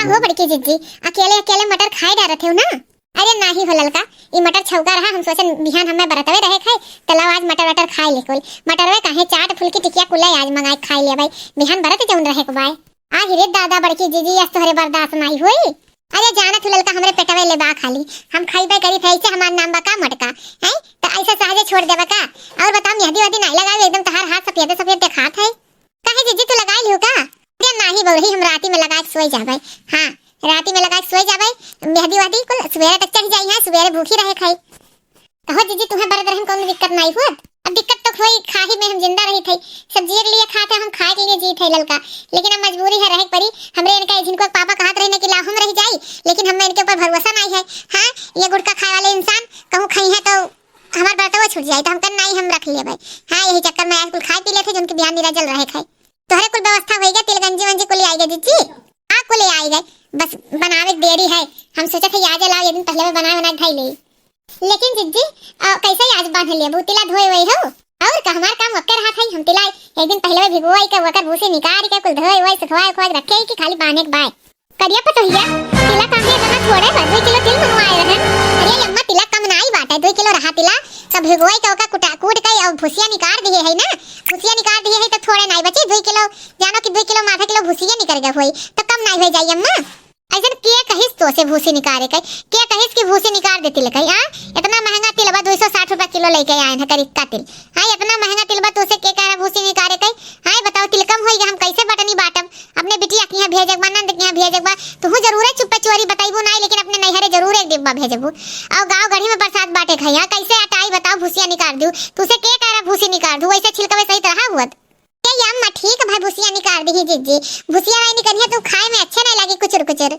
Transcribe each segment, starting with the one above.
हो बड़की जिज्जी, अकेले अकेले मटर खाए डारत हो ना? अरे नाही हो ललका, ई मटर छौका रहा, हम सोचन बिहान हमें बरतवे रहे खाए, तलाव आज मटर वटर खाए ले कोई। मटरवे काहे चाट फुलकी टिकिया कुले आज मंगाए खाए ले भाई, बिहान बरत जौन रहे को बाय। आ हिरे दादा बड़की जीजी आज तोहरे बर्दाश्त नहीं होई। अरे जानत ललका हमरे पेटवे ले बा खाली, हम खाइबे करी थे ऐसे हमार नाम बा का मटका, हैं? त ऐसा सहजे छोड़ देबा का? और बताओ मेहंदी वादी नहीं लगावे एकदम तहार हाथ सफेद सफेद दिखात है। काहे जीजी तू लगाई लियो का? अरे नाही बौरही, हम राती में लगा के सोई जाबे। हां राती में लगा के सोई जाबे, मेहंदी वादी को सवेरे तक चढ़ जाई है, सवेरे भूखी रहे खाई। कहो जीजी तुम्हें बरद रहन कोनो दिक्कत नहीं होत? अब दिक्कत तो कोई खाही में हम जिंदा रही थे, सब्जी के लिए खाते हम खाए के लिए जी थे ललका, लेकिन अब मजबूरी है रहे पड़ी। हमरे इनका जिनको पापा कहत रहने कि लाओ हम रह जाई, लेकिन हमें इनके ऊपर भरोसा नहीं है। हां ये गुटखा खाए वाले इंसान कहूं खाई है तो हमार बर्तवा छूट जाए, तो हम कर नहीं हम रख लिए भाई। हां यही चक्कर में आज कुल खाए पी लेते जिनके बिहान निरा जल रहे खाए। तोहरे कुल व्यवस्था होई गया, तिल गंजी वंजी को ले आई गए जीजी? हां को ले आई गए, बस बनावे देरी है। हम सोचे थे आज लाओ, ये दिन पहले में बना खाई ले, लेकिन जिज्जी कैसे आज बांध लिया? भूतिला धोए वही हो और का हमार काम वक्कर रहा था। हम तिला एक दिन पहले भिगोई के वकर भूसे निकाल के कुल धोए वही सुखवाए खोज रखे कि खाली बांधने के बाय करिया पतोहिया। तिला काहे इतना थोड़े बा 2 किलो तिल मंगवाए रहे। अरे अम्मा तिला कम नहीं बाटे, 2 किलो रहा तिला, सब भिगोई के ओका कुटा कूट के और भूसिया निकाल दिए है ना, भूसिया निकाल दिए है तो थोड़े नहीं बचे। 2 किलो जानो कि 2 किलो आधा किलो भूसिया निकल गया होई तो कम नहीं हो जाई अम्मा। ऐसे के कहिस तो से भूसी निकाले के कहिस कि भूसी निकाल देती ले कहीं। हां इतना महंगा तिलबा 260 रुपए किलो लेके आए हैं करीब का तिल। हां इतना महंगा तिलबा तो से के कह रहा भूसी निकाले के? हां बताओ तिल कम होई हम कैसे बटनी बाटम? अपने बिटिया के यहां भेजक बा, नंद के यहां भेजक बा, तू जरूर चुप्पे चोरी बताइबो नहीं, लेकिन अपने नैहरे जरूर एक डिब्बा भेजबो। और गांव गढ़ी में प्रसाद बाटे खइया कैसे अटाई बताओ भूसिया निकाल दूं? तू से के कह रहा भूसी निकाल दूं? वैसे छिलकवे सही तरह हुत ये अम्मा ठीक भाई भूसिया निकाल दी जीजी, भूसिया नहीं निकलिए तो खाए में अच्छा नहीं लगे कुचर कुचर।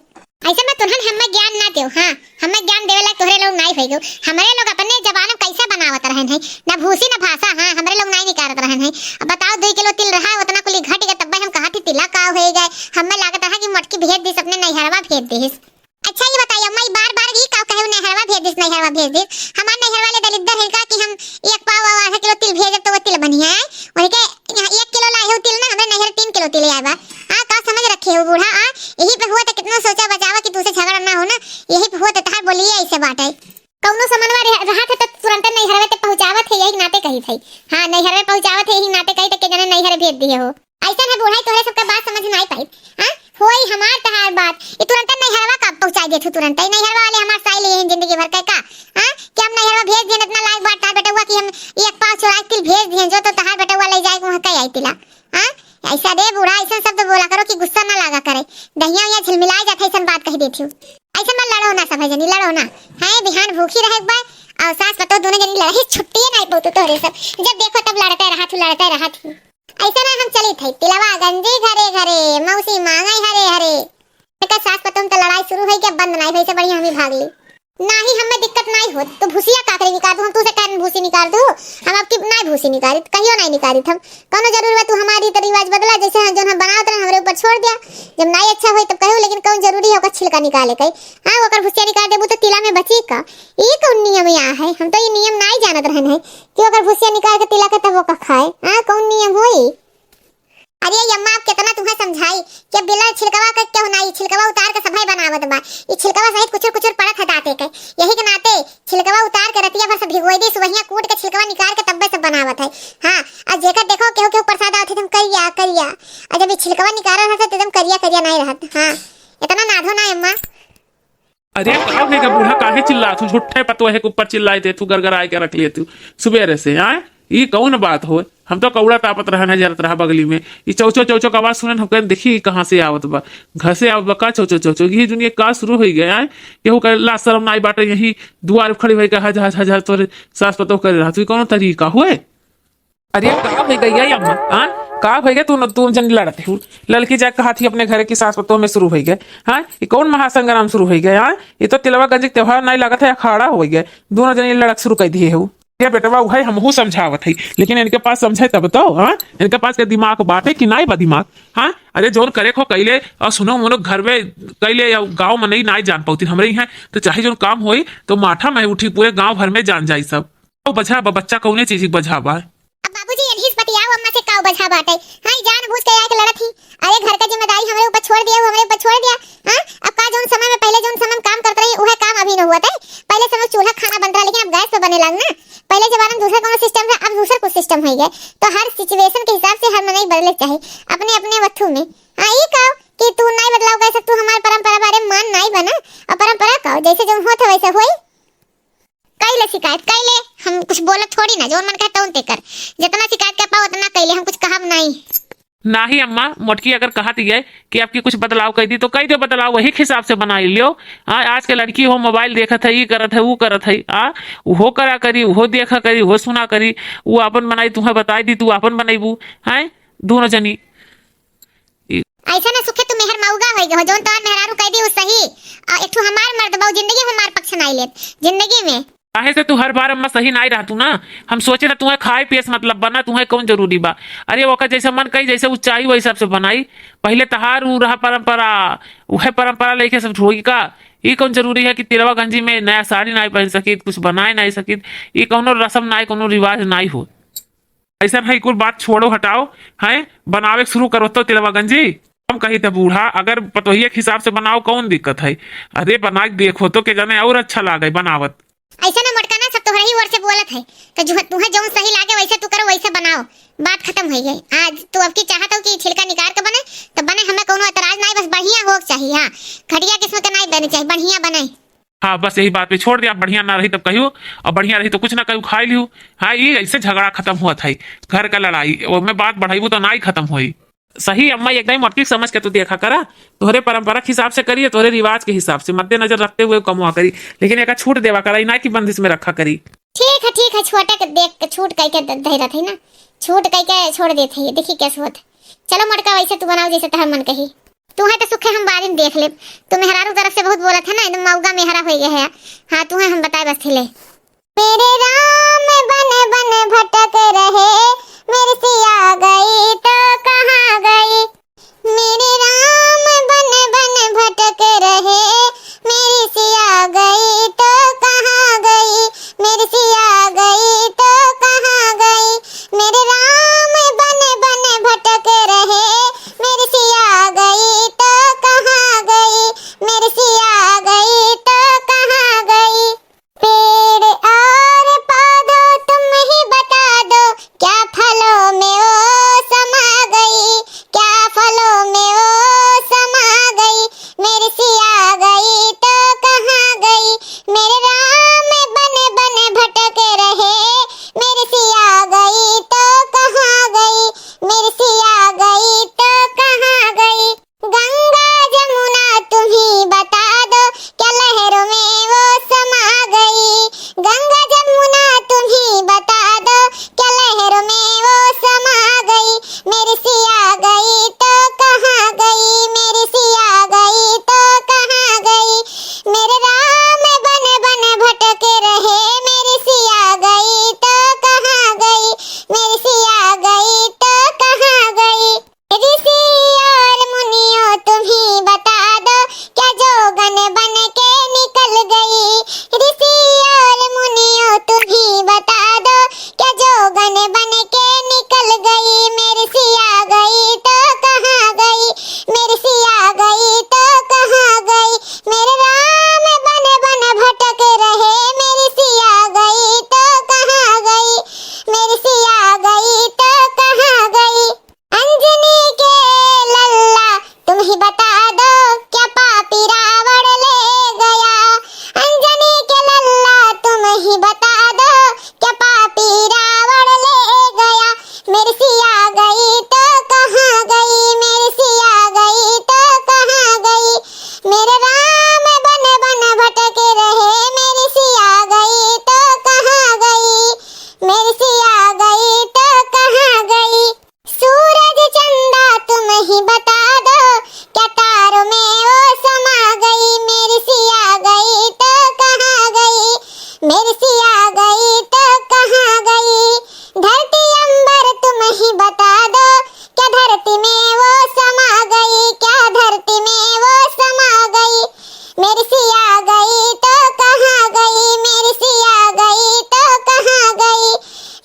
ऐसे में तुरंत हमें ज्ञान ना दो। हां हमें ज्ञान देवेला तोहरे लोग नहीं होइगो। हमारे लोग अपने जबान में कैसे बनावत रहन है ना भूसी ना भाषा। हां हमारे लोग नहीं निकारत रहन है। अब बताओ 2 किलो तिल रहा उतना कुली घट गया, तब हम कहा थी तिला का हो गए। हमें लागत है कि मटकी भेज दिस अपने नैहरवा भेज दिस। अच्छा ये बताइए अम्मा बार-बार ये का कहे नैहरवा भेज दिस नैहरवा भेज दिस? हमार नैहर वाले दलिद्दर है का कि हम 1 पाव और आधा किलो तिल भेजब तो वो तिल बनिया है? वही के 1 किलो लाए हो तिल ना, हमरे नैहर 3 किलो तिल आया बा। हां का समझ रखे हो बूढ़ा? हां यही पे हुआ तो कितना सोचा बचावा कि तुसे झगड़ा ना हो ना, यही पे हुआ तो तार बोलिए ऐसे बात है। कौनो समनवा रहा था तो तुरंत नैहरवे ते पहुंचावत है यही नाते कही थई। हां नैहरवे पहुंचावत है यही नाते कही तो के जने नैहर भेज दिए हो। ऐसा है बूढ़ा तोरे सबका बात समझ नहीं पाई। हां होई हमार तहार बात ये तुरंत नैहरवा का पहुंचा देथु, तुरंत ही नैहरवा वाले हमार साई लिए हैं जिंदगी भर का। हां कि हम नैहरवा भेज दिए इतना लायक बात तार बेटा हुआ कि हम 1 पाव चोरा तिल भेज दिए जो तो तहार बेटा हुआ ले जाए वहां कई आई तिला। हां ऐसा दे बूढ़ा ऐसा शब्द बोला करो कि गुस्सा ना लगा करे, दहिया या झिलमिलाए जाथे ऐसा बात कह देथु। ऐसा मत लड़ो ना सब जनी लड़ो ना। हां बिहान भूखी रहे एक बार और सास पतो दोनों जनी लड़े छुट्टी नहीं पौतो तोरे सब, जब देखो तब लड़ते रहा थू। ऐसा ना हम चली थई तिलवा गंजी घरे घरे मौसी मांगई हरे हरे का सास पतो तो लड़ाई शुरू होई के बंद नहीं होई से बढ़िया हम भाग ली। नहीं हमें दिक्कत नहीं हो तो भूसिया काकरी निकाल दूं, हम तू से कहन भूसी निकाल दूं? हम आपकी नहीं भूसी निकाली कहियो नहीं निकाली हम कोनो जरूरी है तू हमारी तो रिवाज बदला जैसे हम जो हम बनावत रहे हमरे ऊपर छोड़ दिया। जब नहीं अच्छा होई तब कहो, लेकिन कौन जरूरी है ओकर छिलका निकाले कई? हां ओकर भूसिया निकाल देबू तो तिला में बची का? ये कौन नियम या है? हम तो ये नियम नहीं जानत रहन है कि ओकर भूसिया निकाल के तिला के तब वो का खाए। हां कौन नियम होई? अरे अम्मा आप कितना तुम्हें समझाई कि बिना छिलकवा का क्यों नहीं, छिलकवा उतार के सफाई बनावत बा। ये छिलकवा सहित कुछ पड़त हटाते के यही के नाते छिलकवा उतार के रतिया भर से भिगोई दी, सुबहिया कूट के छिलकवा निकाल के तब्बे सब बनावत है। हां आज जेकर देखो केहू प्रसाद आवत तुम करिया और जब ये छिलकवा निकाल रहा था तो एकदम करिया नहीं रहत। हां इतना नाधो ना अम्मा। अरे का है का बूढ़ा काहे चिल्ला तू? झूठे पतो है के ऊपर चिल्लाए थे तू गरगराए के रख लिए तू सुबेरे से। हां ये कौन बात हो? हम तो कौड़ा तापत रहना जरत रहा बगली में ये चौचो का आवाज सुनन हम कह देखी कहां से आवत बा, घर से आवत बा का चौचो ये दुनिया का शुरू हो गया है। केहू कह ला शर्म नाई बाटे यही दुआर खड़ी होई के हजार तोरे सास पतो कर रहा तू कौन तरीका हुए? अरे का हो गया अम्मा? हां का हो गया तू जन लड़ते हो लड़की जाके कहा थी अपने घर की सास पतों में शुरू हो गए। हां ये कौन महासंग्राम शुरू हो गया? हां ये तो तिलवा गंज त्योहार नहीं लगा था अखाड़ा हो गया, दोनों जने लड़क शुरू कर दिए हो। ये बेटवा भाई हमहू समझावत है लेकिन इनके पास समझे तब तो। हां इनके पास के दिमाग बाटे कि नहीं बा दिमाग? हां अरे जोन करे खो कैले और सुनो मोनो घर में कैले या गांव में नहीं जान पाती हमरे हैं तो चाहे जो काम होई तो माठा में उठी पूरे गांव भर में जान जाई सब। तो बजा बच्चा कौने चीज बजा बा? अब बाबूजी यही बतियाओ अम्मा से का बजा बाटे। हां जानबूझ के आके लड़त ही। अरे घर का जिम्मेदारी हमरे ऊपर छोड़ दिया, हमरे ऊपर छोड़ दिया। हां हो गए, तो हर सिचुएशन के हिसाब से हर मनई बदले चाहिए अपने अपने वस्तु में। हाँ ये कहो कि तू नहीं बदलाव कर सकतू, हमार परंपरा बारे में मान नहीं बना, और परंपरा कहो जैसे जो होत वैसे होई। कैले शिकायत कैले, हम कुछ बोलत थोड़ी ना, जोन मन कहता उनते कर, जितना शिकायत कर पाओ उतना कैले, हम कुछ कहब नहीं। ना ही अम्मा मोटकी अगर कहती है कि आपकी कुछ बदलाव कर दी तो कई दो बदलाव वही हिसाब से बनाई लियो। हाँ आज के लड़की हो मोबाइल देखत है, ये करत है वो करत है, वो करा करी, वो देखा करी, वो सुना करी, वो अपन बनाई तुम्हें बताई दी, तू अपन बनाईबू है दोनों जनी। ऐसा ना सुखे तू मेहर मौगा होई गो, जोन तोर मेहरारू कह दी वो सही, एक ठो हमार मर्द बहु जिंदगी में हमार पक्ष नहीं लेत जिंदगी में। काहे से तू हर बार अम्मा सही नहीं रहतू ना, हम सोचे ना तुम्हें खाए पिए से मतलब बना, तुम्हें कौन जरूरी बा। अरे वो जैसे मन कही जैसे वो चाहिए वही हिसाब से बनाई, पहले तहार ऊ रहा परंपरा, वह परंपरा लेके सब होगी का। ये कौन जरूरी है कि तिलवा गंजी में नया साड़ी नहीं पहन सकी, कुछ बनाए नहीं सकी, ये कौनो रस्म नहीं कोनो रिवाज नहीं हो। ऐसा है कुछ बात छोड़ो हटाओ, है बनावे शुरू करो तो तिलवा गंजी। हम कही थे बूढ़ा अगर पतोहिए के हिसाब से बनाओ कौन दिक्कत है, अरे बना देखो तो के जाने और अच्छा लागे बनावत। ऐसा ना मोटका ना सब तोहरा ही ओर से बोलत है, तो जो तुम्हें जो सही लागे वैसे तू करो वैसे बनाओ, बात खत्म हो गई। आज तू अब की चाहत हो कि छिलका निकाल के बने तो बने, हमें कोनो एतराज नहीं, बस बढ़िया हो चाहिए। हाँ घटिया किस्म के नहीं बने चाहिए, बढ़िया बने। हाँ बस यही बात पे छोड़ दिया, बढ़िया ना रही तब कहियो, और बढ़िया रही तो कुछ ना कहियो खाई लियो। हाँ ये ऐसे झगड़ा खत्म हुआ था घर का लड़ाई, और मैं बात बढ़ाई तो ना ही खत्म हुई। सही अम्मा एकदम मोटकी समझ के तू देखा करा, तोहरे परंपरा के हिसाब से करिए, तोहरे रिवाज के हिसाब से मद्देनजर रखते हुए कमुआ करी, लेकिन एक छूट देवा करा, ना कि बंदिश में रखा करी। ठीक है छोटे के देख के छूट कह के दे रहा था ना, छूट कह के छोड़ देते है, देखी कैसे होत। चलो मोटका वैसे तू बनाओ जैसे तहर मन कही, तू है तो सुखे हम बाद में देख ले। तू मेहरारू तरफ से बहुत बोला था ना, एकदम मौगा मेहरा हो गया है। हाँ तू है हम बताए बस ले। मेरे राम बने बने भटक रहे, मेरे सिया गई तो कहाँ गई। मेरे राम बने बने भटक रहे, मेरी सिया गई तो कहाँ गई। मेरी सिया गई तो कहाँ गई। मेरे राम बने बने भटक रहे, मेरी सिया गई तो कहाँ गई। मेरी सिया गई तो कहाँ गई। पेड़ और पौधों तुम ही बता दो, क्या फलों में वो समा गई। क्या फलों में वो समा गई। मेरी सिया गई तो कहाँ गई। मेरे राम बने बने भटक रहे, मेरी सिया गई तो कहाँ गई। मेरी सिया गई तो कहाँ गई। गंगा जमुना तुम ही बता दो, क्या लहरों में वो समा गई। गंगा जमुना तुम ही बता दो, क्या लहरों में वो समा गई। मेरी सिया गई तो कहाँ गई। मेरी सिया गई तो कहाँ गई। मेरे राम बने बने भटक रहे, मेरी सिया गई तो कहाँ गई। मेरी सिया गई तो कहाँ गई। ऋषि और मुनियों तुम ही बता दो, क्या जोगन बन के निकल गई। ऋषि और मुनियों तुम ही बता दो, क्या जोगन बन के निकल गई। मेरी सिया गई तो कहाँ गई। मेरी सिया गई तो कहाँ गई। मेरे राम बने बने भटक रहे, मेरी सिया गई तो कहाँ गई। मेरी सिया गई तो कहाँ गई। अंजनी के लल्ला तुम ही बता दो, क्या पापी रावण ले गया। अंजनी के लल्ला तुम ही बता दो, क्या पापी रावण ले गया। मेरी सिया गई तो कहाँ गई। मेरी सिया गई तो कहाँ गई। मेरे राम बने बने भटक रहे, मेरी सिया गई तो कहाँ गई। मेरी सिया गई तो कहाँ गई। सूरज चंदा तुम ही बता दो, क्या तारों में वो समा गई। मेरी सिया गई तो कहाँ गई। मेरी सिया गई तो कहाँ गई। धरती अंबर तुम ही बता दो, क्या धरती में वो समा गई। क्या धरती में वो समा गई। मेरी सिया गई तो कहाँ गई। मेरी सिया गई तो कहाँ गई।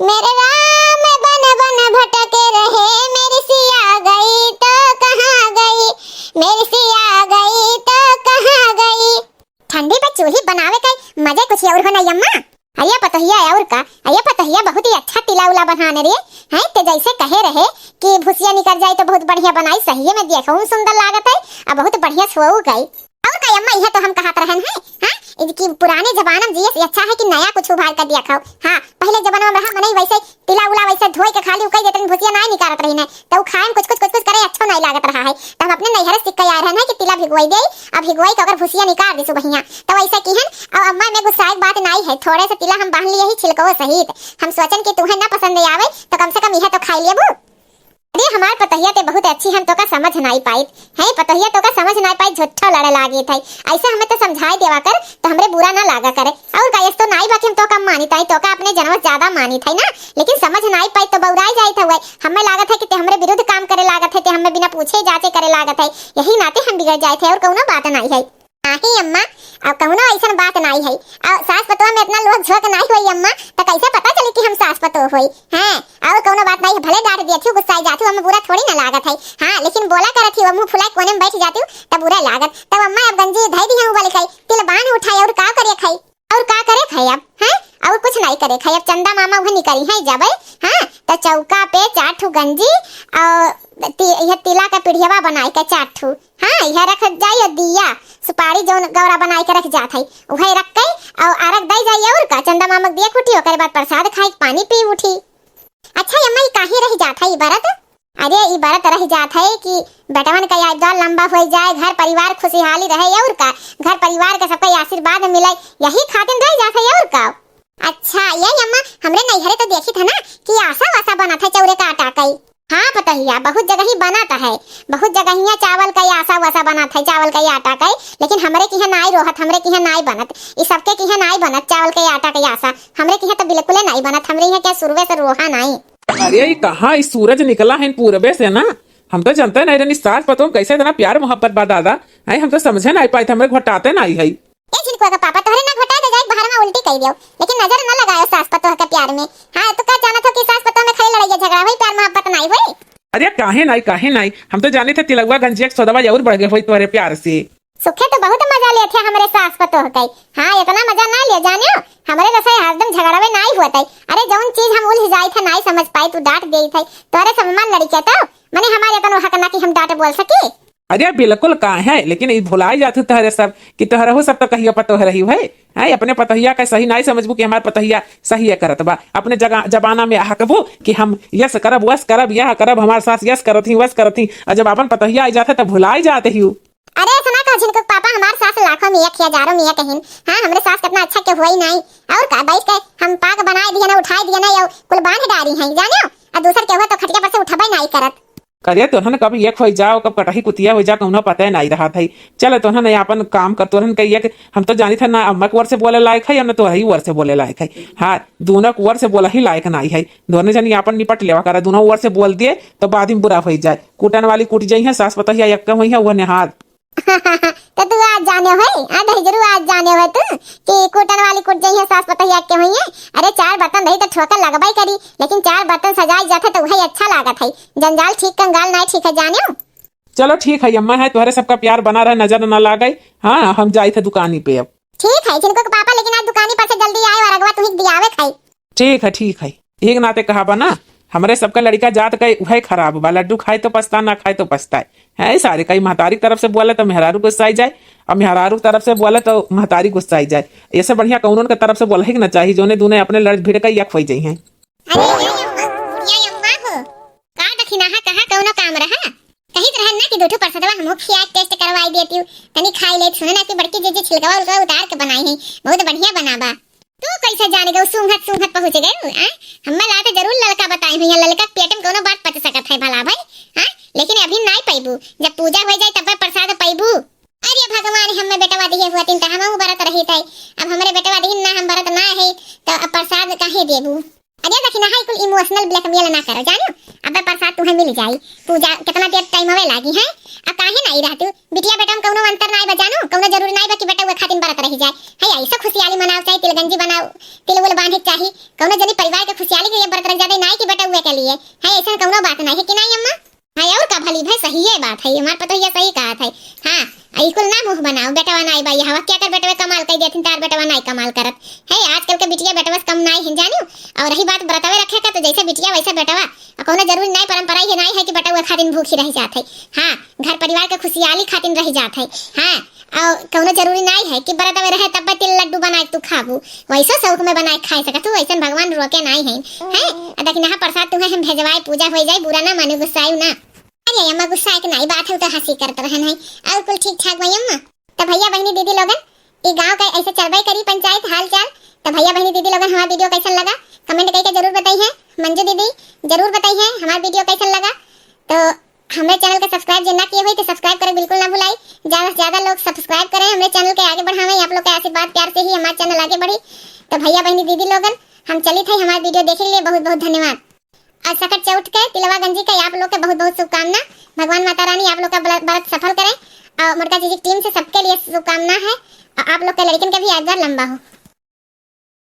मेरे राम बन बन भटक रहे, मेरी सिया गई तो कहाँ गई। मेरी सिया गई तो कहाँ गई। ठंडी पे चूल्ही बनावे का मजे कुछ और होना यम्मा। अये पतोहिया और का, अये पतोहिया बहुत ही अच्छा तिला उला बनाने रे, है ते जैसे कहे रहे कि भुसिया निकल जाए तो बहुत बढ़िया बनाई, सही में देखो सुंदर लागत है और बहुत बढ़िया सुऊ गई। और कई अम्मा यह तो हम कहत रहन है हां कि पुराने जमाना में जिए अच्छा है कि नया कुछ उभार कर दिया खाओ। हां पहले जमाना में रहा मने वैसे तिला उला वैसे धोई के खाली कई देतन भुसिया नहीं निकारत रही ने तो खाए में कुछ करे अच्छा नहीं लागत रहा है। तो हम अपने नैहर सिक्का यार है कि तिला भिगवाई दे, अब भिगवाई के अगर भुसिया निकाल दे सुबहिया तो ऐसा किहन। और अम्मा में गुस्सा बात नहीं है, थोड़े से तिला हम बांध लिए ही छिलको सहित। हम सोचन कि तुम्हें ना पसंद आवे तो कम से कम यह तो खाई लेबू। अरे हमार पतहिया ते बहुत अच्छी, हम तो का समझ नहीं पाई है, पतहिया तो का समझ नहीं पाई, झुट्ठा लड़े लागी थई। ऐसे हमें तो समझाई देवा कर तो हमरे बुरा ना लागा करे। और गायस तो नहीं बाकी हम तो कम मानी ताई, तो का अपने जन्म ज्यादा मानी थई ना, लेकिन समझ नहीं पाई तो बौराई जाई था। हमें लागत है कि ते हमरे विरुद्ध काम करे लागत है, ते हमें बिना पूछे जांचे करे लागत है, यही नाते हम बिगड़ जाए थे और कोनो बात नहीं है। नहीं अम्मा अब कौनो ऐसा बात नहीं है। और सास पतोह में इतना लोग झोंक नहीं हुई अम्मा, तो कैसे पता चली कि हम सास पतोह हुई हैं। और कौनो बात नहीं है, भले डांट दिया थी गुस्सा जाती हमें बुरा थोड़ी ना लागत है। हां लेकिन बोला करत थी मुंह फुलाए कोने में बैठ जाती तब बुरा लागत। तब अम्मा अब गंजी धई दी हम बोले खाई तिल बांध उठाई और का करे खाई, और का करे खाई अब हैं और कुछ नहीं करे खाई। अब चंदा मामा वह निकली है जब हां तो चौका पे 4 ठू गंजी और यह तिला का पिढ़ियावा बनाई के 4 ठू हां यह रख जाई दिया सुपारी जो गौरा बनाई के रख जात है वही रख के और आरक दई जाई और का चंदा मामक दिया कुटी ओकर बाद प्रसाद खाई पानी पी उठी। अच्छा अम्मा ये काहे रह जात है इबारत? अरे ई बारत रह जात है कि बेटवन का यादगार लंबा हो जाए, घर परिवार खुशहाली रहे और का घर परिवार का सबका आशीर्वाद मिले, यही खातिर रह जात है और का। अच्छा यही अम्मा हमरे नैहरे तो देखी था ना कि आशा वासा बना था चौरे का आटा कई। हाँ पतहिया बहुत जगह ही बनाता है, बहुत जगह ही चावल का आशा वासा बना था चावल का आटा का, लेकिन हमरे की है नाई रोहत, हमरे की है नाई बनत, इस सबके की है नाई बनत चावल के आटा का आशा, हमरे की है तो बिल्कुल नहीं बनत, हमरे है क्या शुरुए से रोहा नहीं। अरे ये कहाँ इस सूरज निकला है पूरबे से ना, हम तो जानते नहीं रही सास पतो कैसे इतना प्यार मोहब्बत बा दादा है, हम तो समझे नहीं पाए थे, हमरे घटाते नहीं है। ए जिनको का पापा तोहरे ना घटा दे जाए बाहर में उल्टी कह दियो, लेकिन नजर न लगायो सास पतो के प्यार में। हां तो का जाना था कि सास पतो में खाली लड़ाई झगड़ा हुई प्यार मोहब्बत नहीं हुई। अरे काहे नहीं, हम तो जाने थे तिलगवा गंजिया के सौदवा जरूर बढ़ गए हुई तुम्हारे प्यार से। सुखे तो बहुत मजा लिए थे हमरे सास पतो के। हां इतना मजा ना ले जानियो, हमरे जैसे हरदम झगड़ावे नहीं होते। अरे जौन चीज हम उलझ जाई था नहीं समझ पाई तू डांट देई थई, तोरे सम्मान लड़ी के तो माने हमारे इतना हक ना कि हम डांट बोल सके। अरे बिल्कुल कहाँ है, लेकिन ये भुलाई जाते तहरे सब कि तहरे हो सब तो कहियो पतो रही है अपने पतहिया का सही नहीं समझबू कि हमारे पतहिया सही है करत बा, अपने जगह जबाना में हकबू कि हम यस करब वस करब यह करब, हमारे सास यस करत ही वस करत ही, और जब अपन पतहिया आ जाते तब भुलाई जाते ही। अरे सुना का जिनको पापा हमारे सास लाखों में एक हजारों में एक हिन। हां हमरे सास कितना अच्छा के हुआ ही नहीं, और का बैठ के हम पाक बनाए दिया ना उठाई दिया ना कुल बांध डारी है जानियो, और दूसर के हुआ तो खटिया पर से उठबे नहीं करत। करिए तोहन कभी एक हो जाओ कब कटही कुतिया हो जा कहूँ पता नहीं रहा था। चलो तोहन अपन काम कर तोहन कहिए हम तो जानी था ना अम्मा के वर से बोले लायक है ना तोहरी वर से बोले लायक है। हाँ दोनों वर से बोला ही लायक नहीं है, दोनों जनी अपन निपट लेवा करा, दोनों वर से बोल दिए तो बाद में बुरा हो जाए, कुटन वाली कुट जाई है सास पता ही एक हुई है वो नेहार। तो तू आज जाने हो आधा जरूर आज जाने हो तू कि कुटन वाली कुट जाई है सास पता ही के हुई है। अरे 4 बर्तन रही तो ठोकर लगबाई करी, लेकिन 4 बर्तन सजाई जाते तो वही अच्छा लागत है, जंजाल ठीक कंगाल नहीं ठीक है जानियो। चलो ठीक है अम्मा है तुम्हारे सबका प्यार बना रहे नजर न लगे। हाँ हम जाए थे दुकानी पे अब। ठीक है जिनको के पापा लेकिन आज दुकानी पर से जल्दी आए और अगवा तू दियावे खाई। ठीक है एक नाते कहा बना हमारे सबका लड़का जात का वही खराब बा, लड्डू खाए तो पछता ना खाए तो पछताए है सारे कई महतारी तरफ से बोले तो मेहरारू गुस्साई जाए, और मेहरारू तरफ से बोले तो महतारी गुस्साई जाए, ऐसे बढ़िया कौन के तरफ से बोला ही ना चाहिए जोने दूने अपने लड़ भिड़ कर यक हो जाई हैं। अरे ये अम्मा हो का दखिना है कहां कौनो काम रहा कहीं रहन ना कि दूठो परसदवा हम खिया टेस्ट करवाई देती हूं तनी खाई ले, सुने ना कि बड़की जे छिलका और उतार के बनाई है बहुत बढ़िया बनाबा। तू कैसे जानेगा सुंघत पहुंच गए हैं? हम्मे लाते जरूर लड़का बताई हुई है, लड़का पेट में कोनो बात पच सकत है भला भाई हां, लेकिन अभी नहीं पैबू, जब पूजा हो जाए तब प्रसाद पैबू। अरे भगवान हम्मे बेटवा दिए हुआ तीन त हम बरत रही थे, अब हमरे बेटवा दिन ना हम बरत ना है तो अब प्रसाद काहे देबू। अरे देखिना हाई कुल इमोशनल ब्लैकमेल ना करो जानो, अब प्रसाद तुम्हें मिल जाई, पूजा कितना देर टाइम होवे लागी है, अब काहे नहीं रहतू बिटिया बेटा में कोनो अंतर नहीं बजानो, कोनो जरूरी नहीं बा कि बेटा वो खातिन बरत रही जाए है, ऐसा खुशहाली मनाओ चाहिए, तिलगंजी बनाओ तिलवल बांधे चाहिए, कोनो जनी परिवार के खुशहाली के लिए बरत रह जाए नहीं कि बेटा हुए के लिए है, ऐसा कोनो बात नहीं है कि नहीं अम्मा। हाँ और का भली भाई सही है बात है, हमार पतो ये सही कहा था। हाँ इकुल ना मुंह बनाओ, बेटवा नाई भाई हवा क्या कर बेटवे कमाल कर देथिन, तार बेटवा नाई कमाल करत है। आजकल के बिटिया बेटवा कम नाई है जानियो। और रही बात बरतवे रखे का, तो जैसे बिटिया वैसे बेटवा, कोनो जरूरी नहीं परंपरा ये नहीं है कि बेटवा खातिन भूखी रह जात है। हाँ घर परिवार के खुशहाली खातिन रह जात है। हाँ और कोनो जरूरी नहीं है कि बरतवे रहे तब तिल लड्डू बनाए तू खाबू, वैसे शौक में बनाए खाए सकत तू, वैसे भगवान रोके नहीं है। हैं देखिन यहाँ प्रसाद तुम्हें हम भेजवाए, पूजा हो जाए, बुरा ना मानो, गुस्सायु ना। अरे अम्मा गुस्सा एक नहीं बात है, तो हंसी करत रहन है और कुल ठीक ठाक भाई अम्मा। तो भैया बहनी दीदी लोगन ई गांव का ऐसे चलबई करी पंचायत हाल चाल। तो भैया बहनी दीदी लोगन हमारा वीडियो कैसा लगा कमेंट करके जरूर बताइए। मंजू दीदी जरूर बताइए हमारा वीडियो कैसा लगा। तो हमारे चैनल को सब्सक्राइब जिन्ना किए हुए तो सब्सक्राइब करें बिल्कुल ना भुलाई, ज्यादा से ज्यादा लोग सब्सक्राइब करें, हमारे चैनल के आगे बढ़ावें। आप लोग के आशीर्वाद प्यार से ही हमारा चैनल आगे बढ़ी। तो भैया बहनी दीदी लोगन हम चली थे, हमारा वीडियो देखने के लिए बहुत बहुत धन्यवाद। और सकट चौथ के तिलवा गंजी का आप लोग के बहुत बहुत शुभकामना। भगवान माता रानी आप लोग का व्रत सफल करें और मुर्गा जी की टीम से सबके लिए शुभकामना है। और आप लोग के लड़किन का भी यादगार लंबा हो।